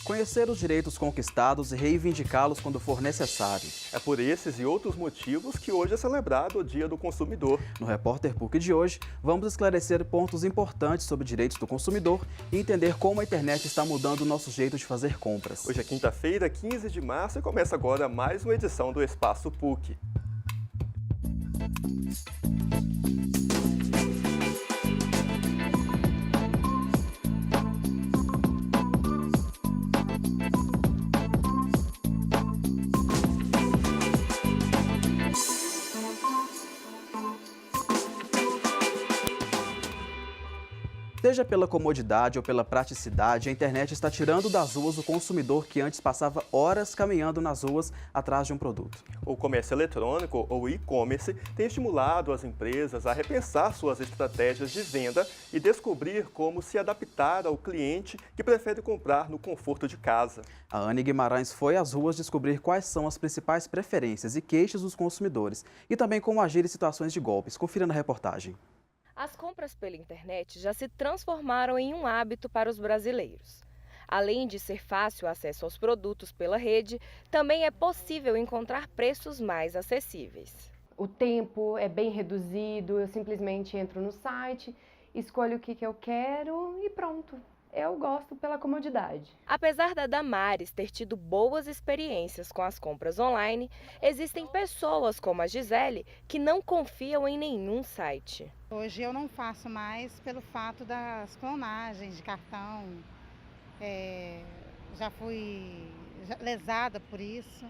Conhecer os direitos conquistados e reivindicá-los quando for necessário. É por esses e outros motivos que hoje é celebrado o Dia do Consumidor. No Repórter PUC de hoje, vamos esclarecer pontos importantes sobre direitos do consumidor e entender como a internet está mudando o nosso jeito de fazer compras. Hoje é quinta-feira, 15 de março, e começa agora mais uma edição do Espaço PUC. Seja pela comodidade ou pela praticidade, a internet está tirando das ruas o consumidor que antes passava horas caminhando nas ruas atrás de um produto. O comércio eletrônico, ou e-commerce, tem estimulado as empresas a repensar suas estratégias de venda e descobrir como se adaptar ao cliente que prefere comprar no conforto de casa. A Anne Guimarães foi às ruas descobrir quais são as principais preferências e queixas dos consumidores e também como agir em situações de golpes. Confira na reportagem. As compras pela internet já se transformaram em um hábito para os brasileiros. Além de ser fácil o acesso aos produtos pela rede, também é possível encontrar preços mais acessíveis. O tempo é bem reduzido, eu simplesmente entro no site, escolho o que eu quero e pronto. Eu gosto pela comodidade. Apesar da Damares ter tido boas experiências com as compras online, existem pessoas como a Gisele que não confiam em nenhum site. Hoje eu não faço mais pelo fato das clonagens de cartão. Já fui lesada por isso,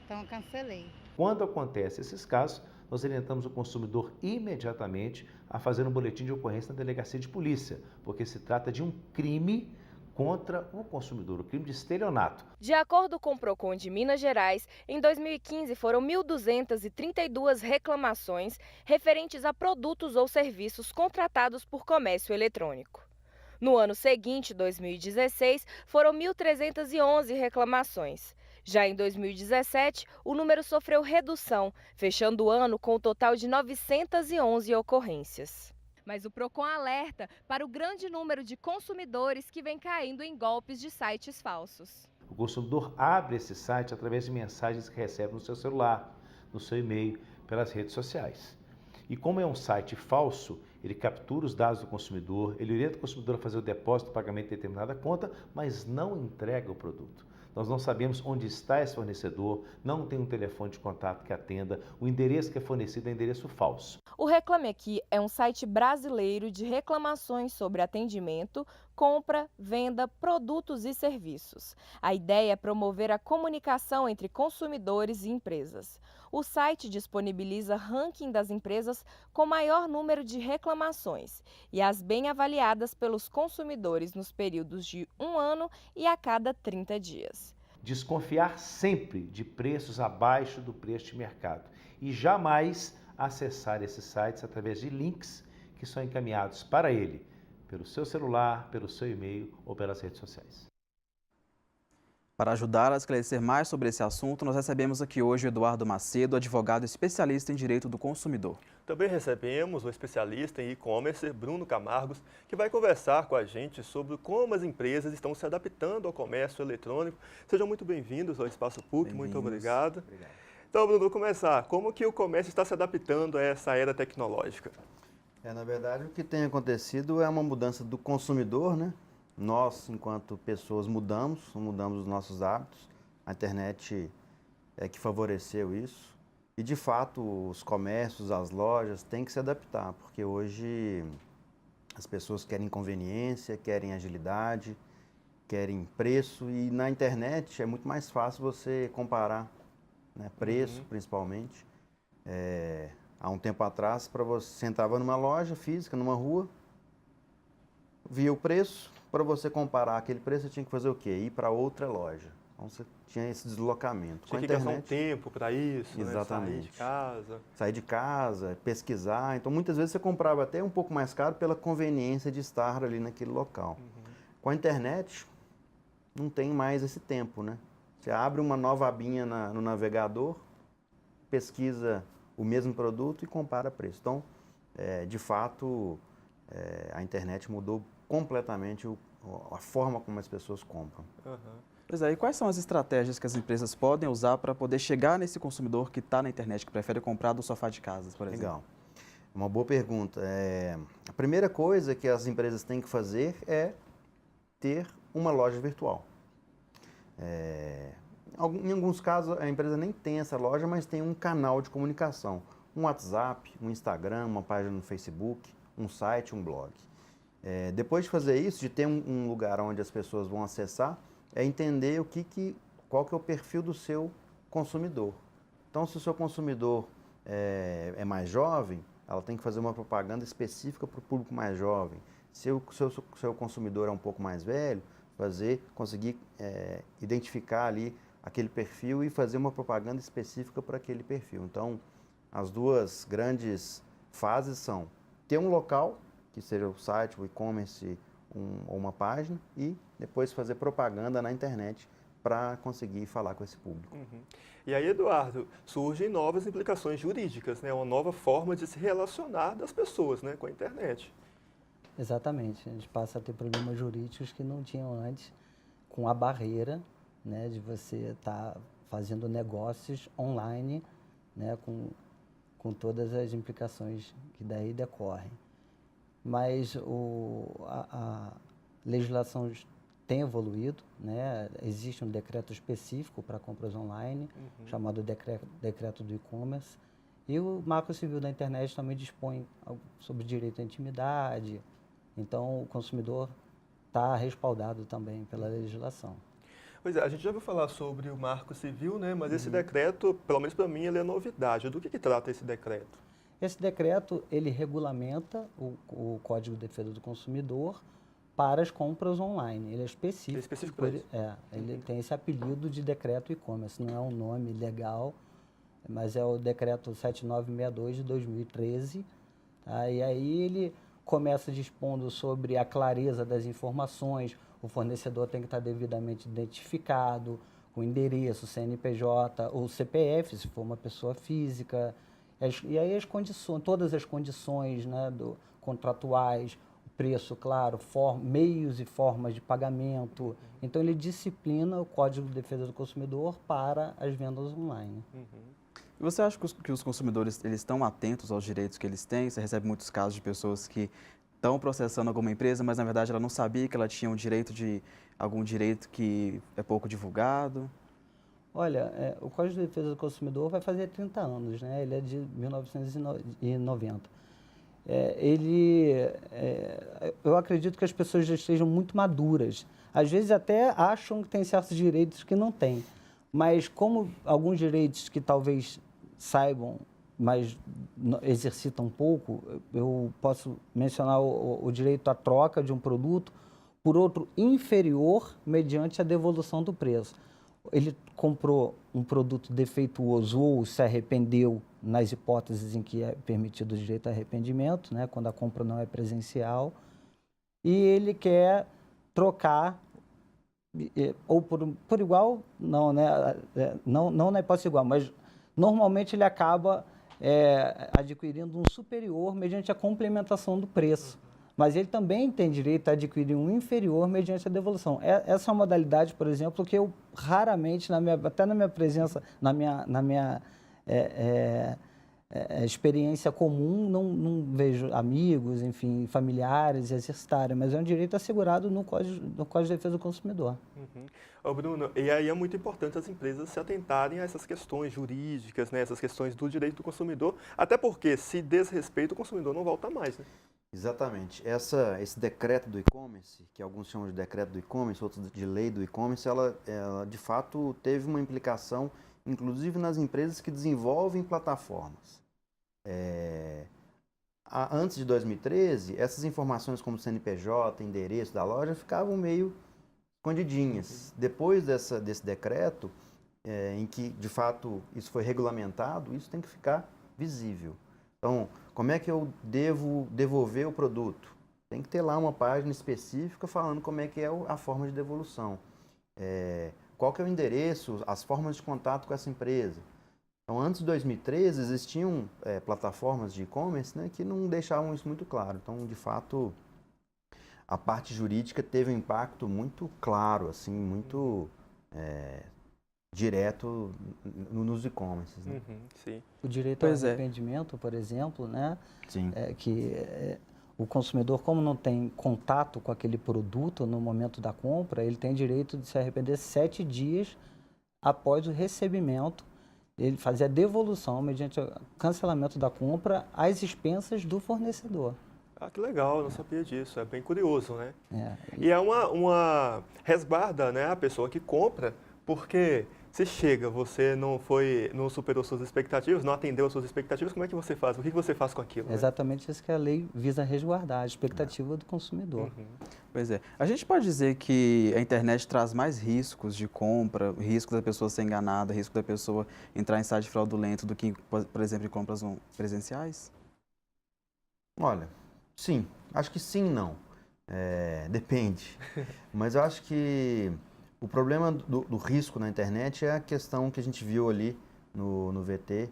então eu cancelei. Quando acontece esses casos, nós orientamos o consumidor imediatamente a fazer um boletim de ocorrência na delegacia de polícia, porque se trata de um crime contra o consumidor, o crime de estelionato. De acordo com o Procon de Minas Gerais, em 2015 foram 1.232 reclamações referentes a produtos ou serviços contratados por comércio eletrônico. No ano seguinte, 2016, foram 1.311 reclamações. Já em 2017, o número sofreu redução, fechando o ano com um total de 911 ocorrências. Mas o Procon alerta para o grande número de consumidores que vem caindo em golpes de sites falsos. O consumidor abre esse site através de mensagens que recebe no seu celular, no seu e-mail, pelas redes sociais. E como é um site falso, ele captura os dados do consumidor, ele orienta o consumidor a fazer o depósito, o pagamento de determinada conta, mas não entrega o produto. Nós não sabemos onde está esse fornecedor, não tem um telefone de contato que atenda, o endereço que é fornecido é endereço falso. O Reclame Aqui é um site brasileiro de reclamações sobre atendimento, compra, venda, produtos e serviços. A ideia é promover a comunicação entre consumidores e empresas. O site disponibiliza ranking das empresas com maior número de reclamações e as bem avaliadas pelos consumidores nos períodos de 1 ano e a cada 30 dias. Desconfiar sempre de preços abaixo do preço de mercado e jamais acessar esses sites através de links que são encaminhados para ele pelo seu celular, pelo seu e-mail ou pelas redes sociais. Para ajudar a esclarecer mais sobre esse assunto, nós recebemos aqui hoje o Eduardo Macedo, advogado especialista em direito do consumidor. Também recebemos o especialista em e-commerce, Bruno Camargos, que vai conversar com a gente sobre como as empresas estão se adaptando ao comércio eletrônico. Sejam muito bem-vindos ao Espaço PUC, muito obrigado. Então, Bruno, vou começar. Como que o comércio está se adaptando a essa era tecnológica? Na verdade, o que tem acontecido é uma mudança do consumidor, né? Nós, enquanto pessoas, mudamos os nossos hábitos. A internet é que favoreceu isso. E, de fato, os comércios, as lojas têm que se adaptar, porque hoje as pessoas querem conveniência, querem agilidade, querem preço. E na internet é muito mais fácil você comparar, né? Preço, principalmente. Há um tempo atrás, você entrava numa loja física, numa rua, via o preço. Para você comparar aquele preço, você tinha que fazer o quê? Ir para outra loja. Então você tinha esse deslocamento. Tinha que gastar um tempo para isso, exatamente. Né? Sair de casa. Sair de casa, pesquisar. Então muitas vezes você comprava até um pouco mais caro pela conveniência de estar ali naquele local. Com a internet, não tem mais esse tempo, né? Você abre uma nova abinha no navegador, pesquisa o mesmo produto e compara preço. Então, de fato, a internet mudou completamente a forma como as pessoas compram. Pois é, e quais são as estratégias que as empresas podem usar para poder chegar nesse consumidor que está na internet, que prefere comprar do sofá de casa, por exemplo? Legal. Uma boa pergunta. A primeira coisa que as empresas têm que fazer é ter uma loja virtual. Em alguns casos, a empresa nem tem essa loja, mas tem um canal de comunicação. Um WhatsApp, um Instagram, uma página no Facebook, um site, um blog. Depois de fazer isso, de ter um lugar onde as pessoas vão acessar, é entender qual que é o perfil do seu consumidor. Então, se o seu consumidor é mais jovem, ela tem que fazer uma propaganda específica para o público mais jovem. Se o seu consumidor é um pouco mais velho, conseguir identificar ali aquele perfil e fazer uma propaganda específica para aquele perfil. Então, as duas grandes fases são ter um local, que seja o site, o e-commerce ou uma página, e depois fazer propaganda na internet para conseguir falar com esse público. Uhum. E aí, Eduardo, surgem novas implicações jurídicas, né? Uma nova forma de se relacionar das pessoas, né, com a internet. Exatamente. A gente passa a ter problemas jurídicos que não tinham antes, com a barreira, né, de você estar fazendo negócios online, né, com todas as implicações que daí decorrem. Mas a legislação tem evoluído, né? Existe um decreto específico para compras online, chamado decreto do e-commerce, e o Marco Civil da Internet também dispõe sobre direito à intimidade, então o consumidor está respaldado também pela legislação. Pois é, a gente já ouviu falar sobre o Marco Civil, né? Mas esse decreto, pelo menos para mim, ele é novidade. Do que trata esse decreto? Esse decreto, ele regulamenta o Código de Defesa do Consumidor para as compras online. Ele é específico. É específico para isso? Ele tem esse apelido de decreto e-commerce. Não é um nome legal, mas é o decreto 7962 de 2013. Tá? E aí ele começa dispondo sobre a clareza das informações. O fornecedor tem que estar devidamente identificado, o endereço, o CNPJ, ou CPF, se for uma pessoa física. E aí as condições, todas as condições, né, contratuais, o preço, claro, meios e formas de pagamento. Então ele disciplina o Código de Defesa do Consumidor para as vendas online. E você acha que os consumidores eles estão atentos aos direitos que eles têm? Você recebe muitos casos de pessoas que estão processando alguma empresa, mas na verdade ela não sabia que ela tinha algum direito que é pouco divulgado? Olha, o Código de Defesa do Consumidor vai fazer 30 anos, né? Ele é de 1990. Eu acredito que as pessoas já estejam muito maduras. Às vezes até acham que tem certos direitos que não têm. Mas como alguns direitos que talvez saibam, mas exercitam pouco, eu posso mencionar o direito à troca de um produto por outro inferior mediante a devolução do preço. Ele comprou um produto defeituoso ou se arrependeu nas hipóteses em que é permitido o direito a arrependimento, né, quando a compra não é presencial, e ele quer trocar, ou por igual, não, né, não na hipótese igual, mas normalmente ele acaba adquirindo um superior mediante a complementação do preço. Mas ele também tem direito a adquirir um inferior mediante a devolução. Essa é uma modalidade, por exemplo, que eu raramente, até na minha presença, na minha experiência comum, não vejo amigos, enfim, familiares exercitarem, mas é um direito assegurado no Código de Defesa do Consumidor. Ô Bruno, e aí é muito importante as empresas se atentarem a essas questões jurídicas, né, essas questões do direito do consumidor, até porque se desrespeita o consumidor não volta mais, né? Exatamente. Esse decreto do e-commerce, que alguns chamam de decreto do e-commerce, outros de lei do e-commerce, ela de fato teve uma implicação, inclusive nas empresas que desenvolvem plataformas. Antes de 2013, essas informações como CNPJ, endereço da loja, ficavam meio escondidinhas. Depois desse decreto, em que de fato isso foi regulamentado, isso tem que ficar visível. Então, como é que eu devo devolver o produto? Tem que ter lá uma página específica falando como é que é a forma de devolução. Qual que é o endereço, as formas de contato com essa empresa. Então, antes de 2013, existiam plataformas de e-commerce, né, que não deixavam isso muito claro. Então, de fato, a parte jurídica teve um impacto muito claro, assim, muito direto nos e-commerces. Né? Sim. O direito ao arrependimento, por exemplo, né? Sim. O consumidor, como não tem contato com aquele produto no momento da compra, ele tem direito de se arrepender 7 dias após o recebimento, ele fazer a devolução mediante o cancelamento da compra às expensas do fornecedor. Ah, que legal, eu não sabia disso, é bem curioso, né? E E é uma resguarda, né, a pessoa que compra, porque se chega, você não superou suas expectativas, não atendeu as suas expectativas, como é que você faz? O que você faz com aquilo? É exatamente isso que a lei visa resguardar, a expectativa do consumidor. Pois é. A gente pode dizer que a internet traz mais riscos de compra, risco da pessoa ser enganada, risco da pessoa entrar em site fraudulento do que, por exemplo, em compras presenciais? Olha, sim. Acho que sim, não. Depende. Mas eu acho que o problema do risco na internet é a questão que a gente viu ali no VT,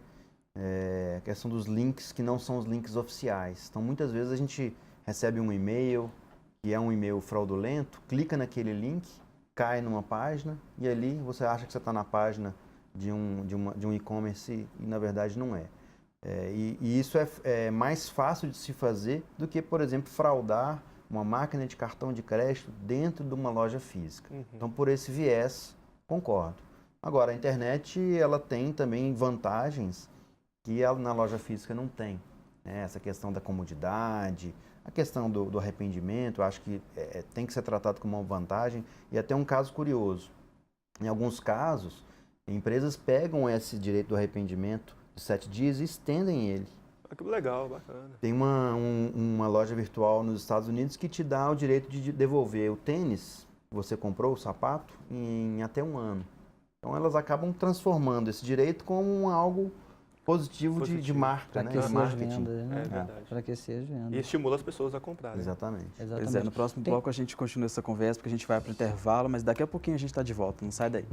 a questão dos links que não são os links oficiais. Então, muitas vezes a gente recebe um e-mail, que é um e-mail fraudulento, clica naquele link, cai numa página e ali você acha que você está na página de um e-commerce e na verdade não é. E isso é mais fácil de se fazer do que, por exemplo, fraudar uma máquina de cartão de crédito dentro de uma loja física. Então, por esse viés, concordo. Agora, a internet ela tem também vantagens que ela, na loja física não tem. Né? Essa questão da comodidade, a questão do arrependimento, eu acho que tem que ser tratado como uma vantagem. E até um caso curioso. Em alguns casos, empresas pegam esse direito do arrependimento de 7 dias e estendem ele. Que legal, bacana. Tem uma loja virtual nos Estados Unidos que te dá o direito de devolver o tênis que você comprou, o sapato, em até 1 ano. Então elas acabam transformando esse direito como algo positivo. De marca, para né? aquecer as vendas, É verdade. Para aquecer as vendas. E estimula as pessoas a comprarem. Exatamente. Pois é, no próximo bloco a gente continua essa conversa, porque a gente vai para o intervalo, mas daqui a pouquinho a gente está de volta, não sai daí.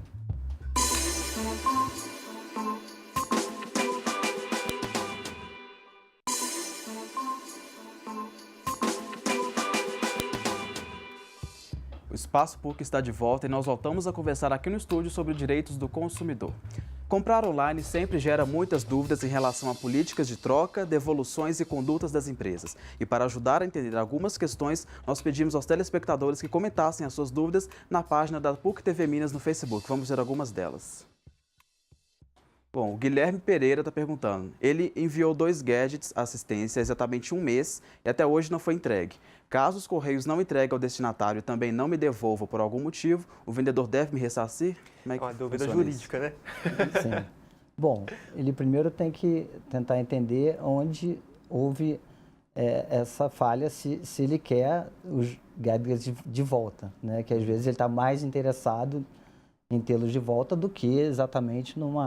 O Espaço PUC está de volta e nós voltamos a conversar aqui no estúdio sobre direitos do consumidor. Comprar online sempre gera muitas dúvidas em relação a políticas de troca, devoluções e condutas das empresas. E para ajudar a entender algumas questões, nós pedimos aos telespectadores que comentassem as suas dúvidas na página da PUC TV Minas no Facebook. Vamos ver algumas delas. Bom, o Guilherme Pereira está perguntando. Ele enviou 2 gadgets assistência há exatamente 1 mês e até hoje não foi entregue. Caso os Correios não entreguem ao destinatário e também não me devolvam por algum motivo, o vendedor deve me ressarcir? Como é que uma dúvida funciona jurídica, né? Sim. Bom, ele primeiro tem que tentar entender onde houve essa falha, se ele quer os gadgets de volta, né? Que às vezes ele está mais interessado em tê-los de volta do que exatamente num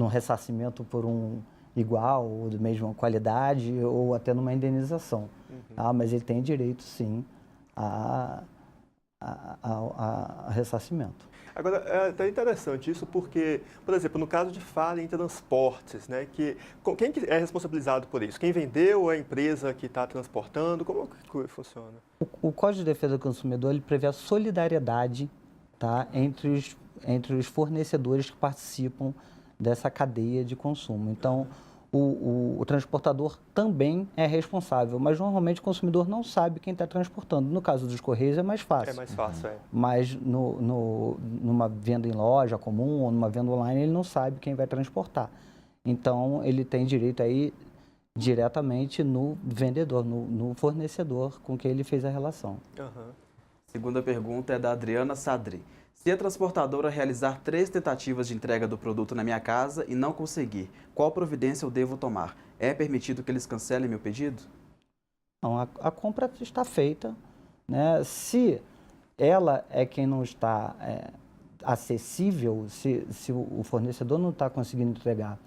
ressarcimento por um igual, ou de mesma qualidade, ou até numa indenização. Mas ele tem direito, sim, a ressarcimento. Agora, é até interessante isso porque, por exemplo, no caso de falha em transportes, né, quem que é responsabilizado por isso? Quem vendeu ou a empresa que está transportando? Como que funciona? O Código de Defesa do Consumidor ele prevê a solidariedade, tá, entre os fornecedores que participam dessa cadeia de consumo. Então, o transportador também é responsável, mas normalmente o consumidor não sabe quem está transportando. No caso dos Correios é mais fácil. É mais fácil, Mas numa venda em loja comum ou numa venda online, ele não sabe quem vai transportar. Então, ele tem direito aí diretamente no vendedor, no fornecedor com quem ele fez a relação. Segunda pergunta é da Adriana Sadri. Se a transportadora realizar 3 tentativas de entrega do produto na minha casa e não conseguir, qual providência eu devo tomar? É permitido que eles cancelem meu pedido? Não, a compra está feita, né? Se ela é quem não está acessível, se o fornecedor não está conseguindo entregar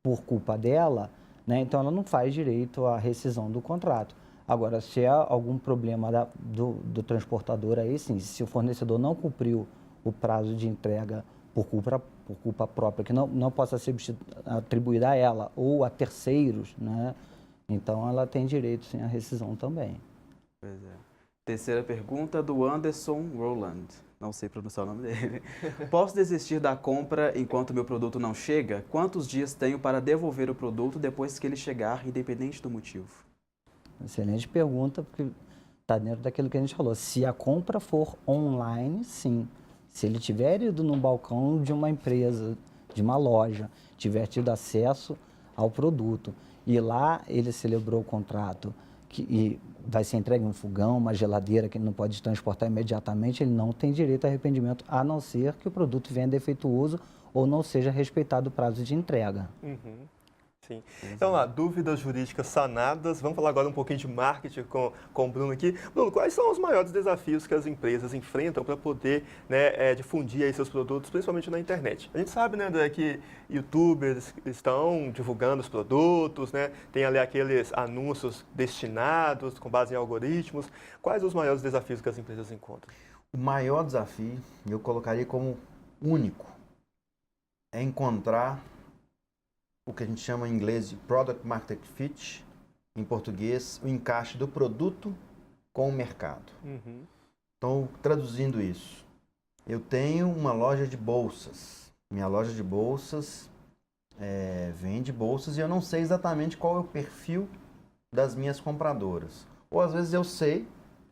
por culpa dela, né? Então ela não faz direito à rescisão do contrato. Agora, se há algum problema do transportador, aí sim, se o fornecedor não cumpriu o prazo de entrega por culpa própria, que não possa ser atribuída a ela ou a terceiros, né? Então ela tem direito sim à rescisão também. Pois é. Terceira pergunta do Anderson Roland. não sei pronunciar o nome dele. Posso desistir da compra enquanto meu produto não chega? Quantos dias tenho para devolver o produto depois que ele chegar, independente do motivo? Excelente pergunta, porque está dentro daquilo que a gente falou. Se a compra for online, sim. Se ele tiver ido no balcão de uma empresa, de uma loja, tiver tido acesso ao produto e lá ele celebrou o contrato e vai ser entregue um fogão, uma geladeira que ele não pode transportar imediatamente, ele não tem direito a arrependimento, a não ser que o produto venha defeituoso ou não seja respeitado o prazo de entrega. Sim. Então lá, dúvidas jurídicas sanadas. Vamos falar agora um pouquinho de marketing com o Bruno aqui. Bruno, quais são os maiores desafios que as empresas enfrentam para poder, né, difundir aí seus produtos, principalmente na internet? A gente sabe, né, André, que youtubers estão divulgando os produtos, né, tem ali aqueles anúncios destinados com base em algoritmos. Quais os maiores desafios que as empresas encontram? O maior desafio, eu colocaria como único, é encontrar o que a gente chama em inglês de Product Market Fit, em português, o encaixe do produto com o mercado. Então, traduzindo isso, eu tenho uma loja de bolsas. Minha loja de bolsas vende bolsas e eu não sei exatamente qual é o perfil das minhas compradoras. Ou às vezes eu sei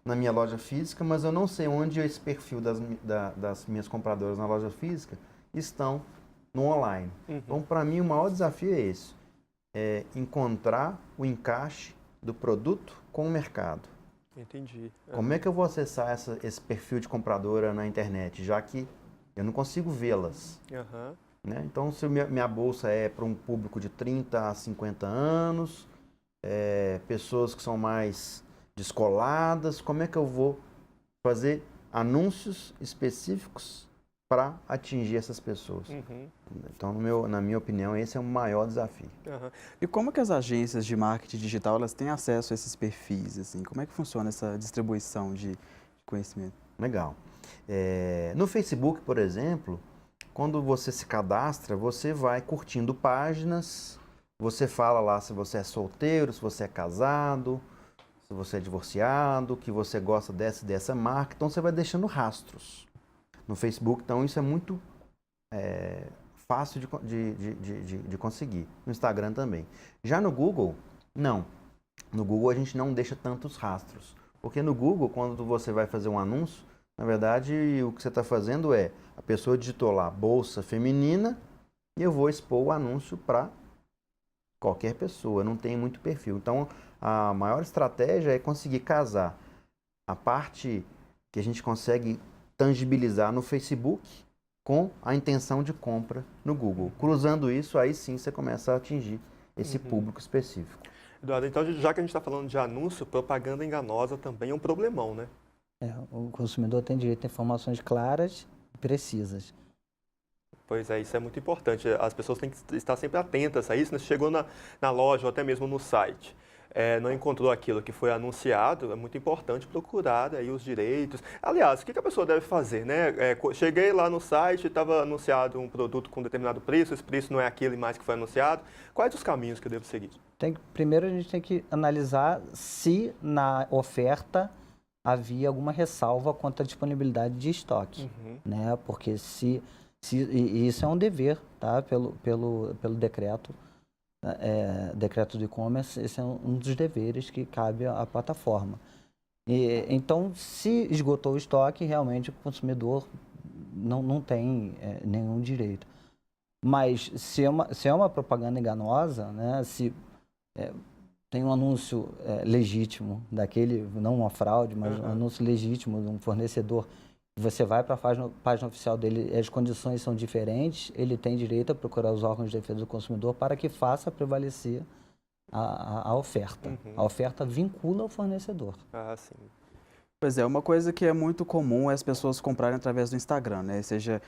na minha loja física, mas eu não sei onde esse perfil das minhas compradoras na loja física estão no online. Então, para mim, o maior desafio é esse. É encontrar o encaixe do produto com o mercado. Entendi. Como é que eu vou acessar esse perfil de compradora na internet, já que eu não consigo vê-las? Né? Então, se minha bolsa é para um público de 30 a 50 anos, pessoas que são mais descoladas, como é que eu vou fazer anúncios específicos para atingir essas pessoas? Então, na minha opinião, esse é o maior desafio. E como que as agências de marketing digital elas têm acesso a esses perfis? Assim? Como é que funciona essa distribuição de conhecimento? Legal. No Facebook, por exemplo, quando você se cadastra, você vai curtindo páginas, você fala lá se você é solteiro, se você é casado, se você é divorciado, que você gosta dessa marca, então você vai deixando rastros no Facebook. Então isso é muito fácil de conseguir. No Instagram também. Já no Google, não. No Google a gente não deixa tantos rastros. Porque no Google, quando você vai fazer um anúncio, na verdade o que você está fazendo é, a pessoa digitou lá bolsa feminina e eu vou expor o anúncio para qualquer pessoa, não tem muito perfil. Então a maior estratégia é conseguir casar a parte que a gente consegue tangibilizar no Facebook com a intenção de compra no Google. Cruzando isso, aí sim você começa a atingir esse público específico. Eduardo, então já que a gente está falando de anúncio, propaganda enganosa também é um problemão, né? O consumidor tem direito a informações claras e precisas. Pois é, isso é muito importante. As pessoas têm que estar sempre atentas a isso, né? Se chegou na loja ou até mesmo no site, não encontrou aquilo que foi anunciado, é muito importante procurar aí os direitos. Aliás, o que a pessoa deve fazer, né? Cheguei lá no site, estava anunciado um produto com determinado preço, esse preço não é aquele mais que foi anunciado. Quais os caminhos que eu devo seguir? Primeiro a gente tem que analisar se na oferta havia alguma ressalva quanto à disponibilidade de estoque, né? Porque e isso é um dever, tá? Pelo decreto. Decreto do e-commerce, esse é um dos deveres que cabe à plataforma. Então, se esgotou o estoque, realmente o consumidor não tem nenhum direito. Mas se é uma propaganda enganosa, né, se tem um anúncio legítimo daquele, não uma fraude, mas um anúncio legítimo de um fornecedor, você vai para a página oficial dele, as condições são diferentes, ele tem direito a procurar os órgãos de defesa do consumidor para que faça prevalecer a oferta. A oferta vincula o fornecedor. Sim. Pois é, uma coisa que é muito comum é as pessoas comprarem através do Instagram, né? Seja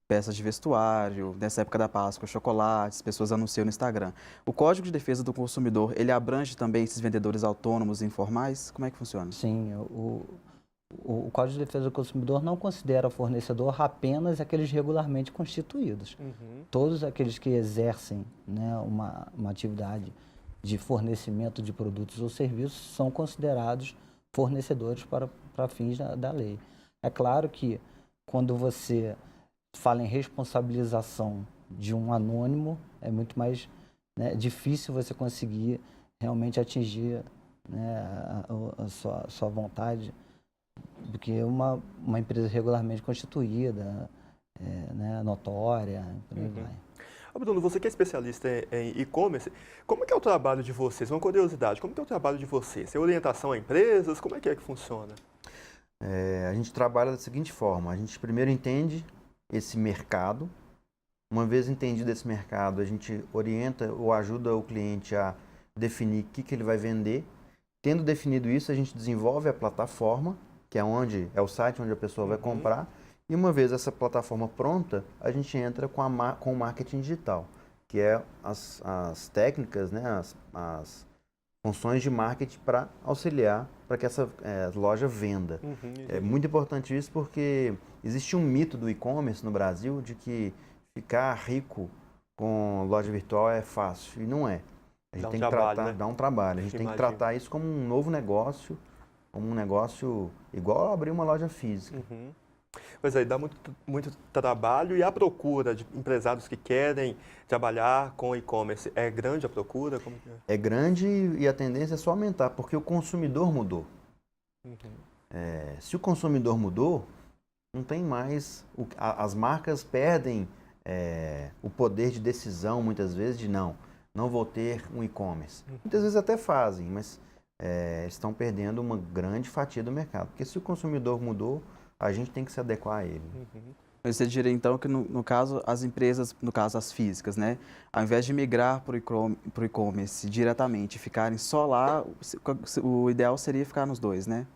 peças de vestuário, nessa época da Páscoa, chocolates, pessoas anunciam no Instagram. O Código de Defesa do Consumidor, ele abrange também esses vendedores autônomos e informais? Como é que funciona? Sim, o Código de Defesa do Consumidor não considera fornecedor apenas aqueles regularmente constituídos. Todos aqueles que exercem, né, uma atividade de fornecimento de produtos ou serviços são considerados fornecedores para fins da lei. É claro que quando você fala em responsabilização de um anônimo, é muito mais, né, difícil você conseguir realmente atingir, né, a sua vontade do que uma empresa regularmente constituída, né, notória, por aí vai. Bruno, você que é especialista em e-commerce, como é que é o trabalho de vocês? Uma curiosidade, como é que é o trabalho de vocês? É orientação a empresas? Como é que funciona? A gente trabalha da seguinte forma, a gente primeiro entende esse mercado, uma vez entendido esse mercado, a gente orienta ou ajuda o cliente a definir o que ele vai vender. Tendo definido isso, a gente desenvolve a plataforma, que é o site onde a pessoa vai comprar. E uma vez essa plataforma pronta, a gente entra com o marketing digital, que é as técnicas, né, as funções de marketing para auxiliar para que essa loja venda. É muito importante isso porque existe um mito do e-commerce no Brasil de que ficar rico com loja virtual é fácil, e não é. A gente tem que tratar, né? Dá um trabalho. A gente tem que tratar isso como um novo negócio, como um negócio igual a abrir uma loja física. Pois aí, dá muito trabalho. E a procura de empresários que querem trabalhar com e-commerce, é grande a procura? Como que é? É grande e a tendência é só aumentar, porque o consumidor mudou. Se o consumidor mudou, não tem mais... As marcas perdem o poder de decisão, muitas vezes, de não vou ter um e-commerce. Muitas vezes até fazem, mas estão perdendo uma grande fatia do mercado. Porque se o consumidor mudou, a gente tem que se adequar a ele. Você diria, então, que no caso, as empresas, no caso as físicas, né, ao invés de migrar para o e-commerce diretamente, ficarem só lá, o ideal seria ficar nos dois, né?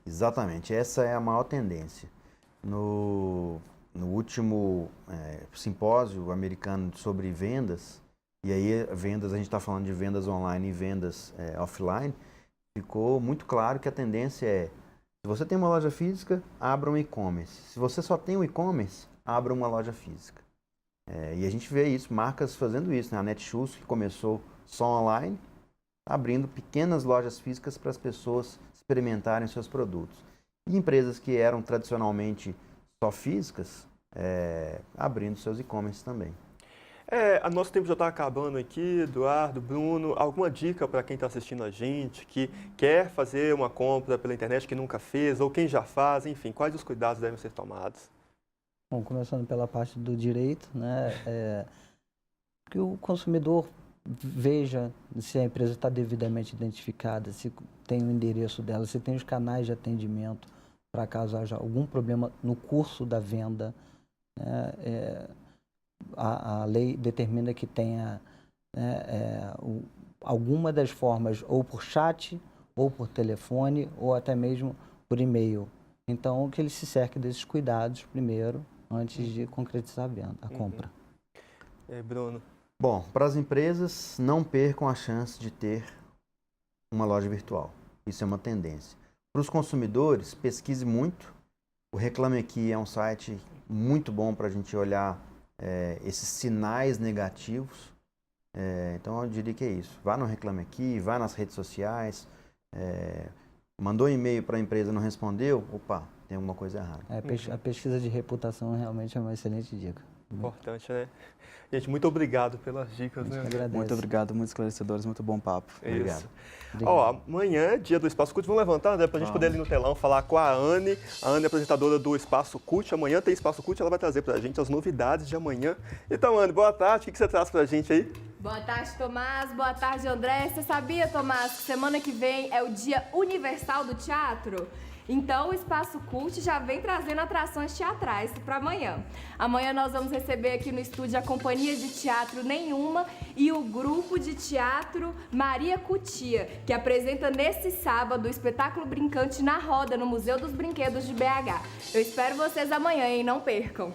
Exatamente, essa é a maior tendência. No último simpósio americano sobre vendas, e aí vendas, a gente está falando de vendas online e vendas offline, ficou muito claro que a tendência é: se você tem uma loja física, abra um e-commerce. Se você só tem um e-commerce, abra uma loja física. E a gente vê isso, marcas fazendo isso, né? A Netshoes, que começou só online, abrindo pequenas lojas físicas para as pessoas experimentarem seus produtos. E empresas que eram tradicionalmente só físicas, abrindo seus e-commerce também. Nosso tempo já está acabando aqui, Eduardo, Bruno. Alguma dica para quem está assistindo a gente, que quer fazer uma compra pela internet, que nunca fez, ou quem já faz, enfim, quais os cuidados devem ser tomados? Bom, começando pela parte do direito, né, que o consumidor veja se a empresa está devidamente identificada, se tem o endereço dela, se tem os canais de atendimento para caso haja algum problema no curso da venda, né, a lei determina que tenha alguma das formas, ou por chat, ou por telefone, ou até mesmo por e-mail. Então, que ele se cerque desses cuidados primeiro, antes de concretizar a venda, a compra. Bruno? Bom, para as empresas, não percam a chance de ter uma loja virtual. Isso é uma tendência. Para os consumidores, pesquise muito. O Reclame Aqui é um site muito bom para a gente olhar esses sinais negativos. Então, eu diria que é isso. Vá no Reclame Aqui, vá nas redes sociais. Mandou um e-mail para a empresa, não respondeu, opa, tem alguma coisa errada. A pesquisa de reputação realmente é uma excelente dica. Importante, né? Gente, muito obrigado pelas dicas, né? Muito obrigado, muito esclarecedores, muito bom papo. Obrigado. Amanhã, dia do Espaço CUT, vamos levantar, né, para a gente poder ir ali no telão falar com a Anne. A Anne é apresentadora do Espaço CUT. Amanhã tem Espaço CUT, ela vai trazer para a gente as novidades de amanhã. Então, Anne, boa tarde, o que você traz para a gente aí? Boa tarde, Tomás. Boa tarde, André. Você sabia, Tomás, que semana que vem é o Dia Universal do Teatro? Então, o Espaço CUT já vem trazendo atrações teatrais para amanhã. Amanhã nós vamos receber aqui no estúdio a Companhia de Teatro Nenhuma e o Grupo de Teatro Maria Cutia, que apresenta nesse sábado o espetáculo Brincante na Roda, no Museu dos Brinquedos de BH. Eu espero vocês amanhã, hein? Não percam.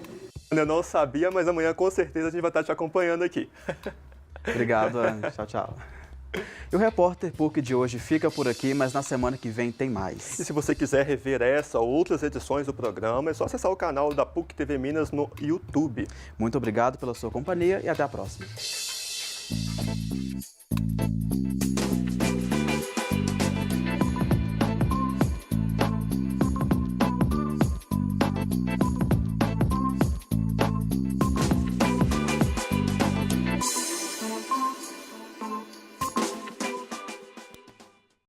Eu não sabia, mas amanhã com certeza a gente vai estar te acompanhando aqui. Obrigado, Anne. Tchau, tchau. E o Repórter PUC de hoje fica por aqui, mas na semana que vem tem mais. E se você quiser rever essa ou outras edições do programa, é só acessar o canal da PUC TV Minas no YouTube. Muito obrigado pela sua companhia e até a próxima.